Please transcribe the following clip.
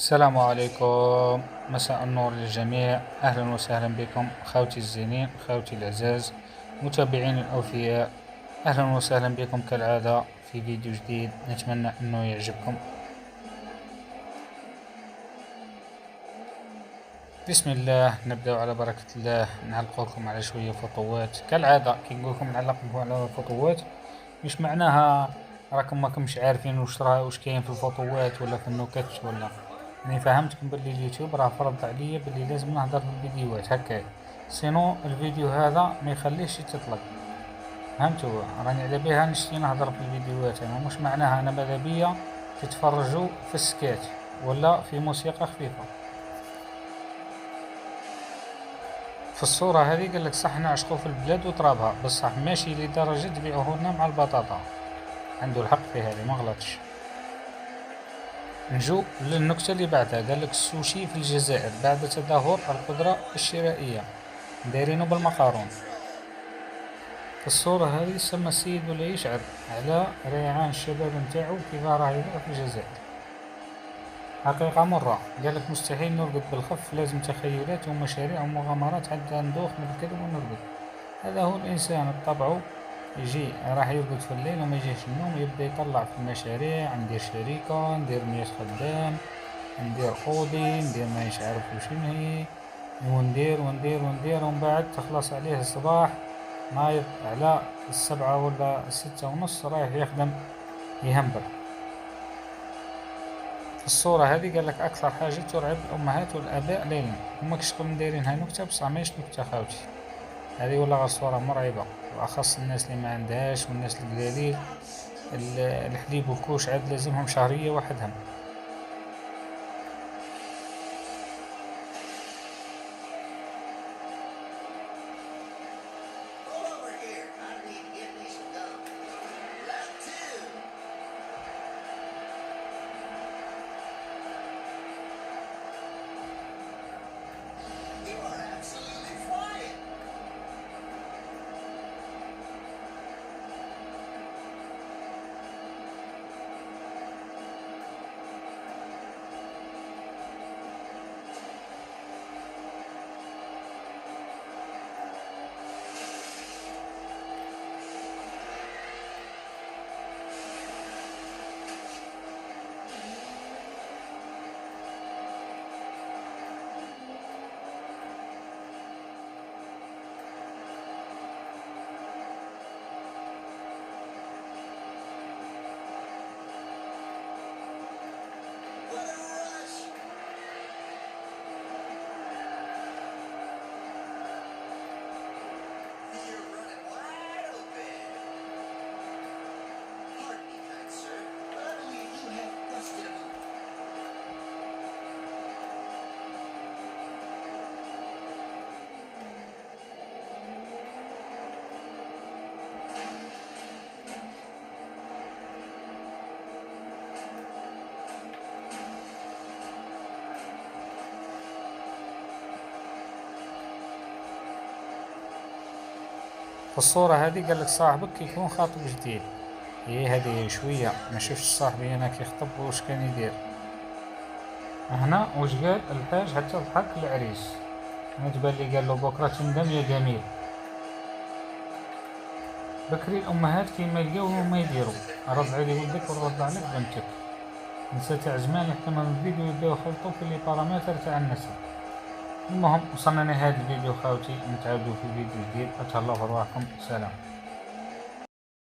السلام عليكم. مساء النور للجميع. أهلا وسهلا بكم خوتي الزينين، خوتي العزاز، متابعين الأوفياء. أهلا وسهلا بكم كالعادة في فيديو جديد، نتمنى أنه يعجبكم. بسم الله، نبدأ على بركة الله. نعلقكم على شوية فطوات كالعادة. كي نقولكم نعلقكم على الفطوات مش معناها راكم ماكمش عارفين واش كاين في الفطوات ولا في النكت ولا. يعني فهمتكم باللي اليوتيوب راه فرض عليا باللي لازم نهضر في الفيديوهات هكا، سينو الفيديو هذا ما يخليش يتطلق. فهمتوا؟ راني على بها نشتي نهضر في الفيديوهات، انا مش معناها انا ماذا بيا تتفرجوا في السكات ولا في موسيقى خفيفة. في الصورة هذه قال لك صح نعشقوا في البلاد وترابها، بصح ماشي لدرجة تبيعوه لنا مع البطاطا. عنده الحق في هذه، ما غلطش. نجو للنكتة اللي بعدها. قال لك السوشي في الجزائر بعد تدهور القدرة الشرائية دايرينو بالمقارون. في الصورة هذه سمى السيد ولا يشعر على ريعان الشباب نتاعو كيف راه يبيع في الجزائر. حقيقة مرة. قال لك مستحيل نرقد بالخف، لازم تخيلات ومشاريع ومغامرات حتى ندوخ من الكذب ونرقد. هذا هو الإنسان الطبع، يجي راح يرقد في الليل وما يجيش النوم، يبدا يطلع في المشاريع، ندير شركة، ندير 100 خدام، ندير أوضي، ندير ما عارف شنو هي، وندير وندير وندير، ومن بعد تخلص عليه الصباح نايض على 7 ولا 6:30 رايح يخدم يهمبر. في الصورة هذه قال لك أكثر حاجة ترعب الأمهات والآباء ليلا. هما كشغل دايرين هاي نكتة بصح ماهيش نكتة خاوتي، هذه ولا غير صورة مرعبة، وأخص الناس اللي ما عندهاش والناس القليلين. الحليب والكوش عاد لازمهم شهرية وحدهم. في الصورة هذه قال لك صاحبك يكون خاطب جديد. ايه هذه شوية ما شفتش صاحبي انا كيخطب واش كان يدير هنا. واش قال الحاج حتى ضحك العريس. انا تبان لي قال له بكرة تندم يا جميل. بكري الامهات كيما يلقاو وما يديروا، رد علي ولدك ورد عليك بنتك. نسا تاع زمان يحكموا من الفيديو يبداو يخلطوا في لي بارامتر تاع النسل. المهم وصلنا لنهاية الفيديو خاوتي، نتعاودو في فيديو جديد. اتهلاو في رواحكم، سلام.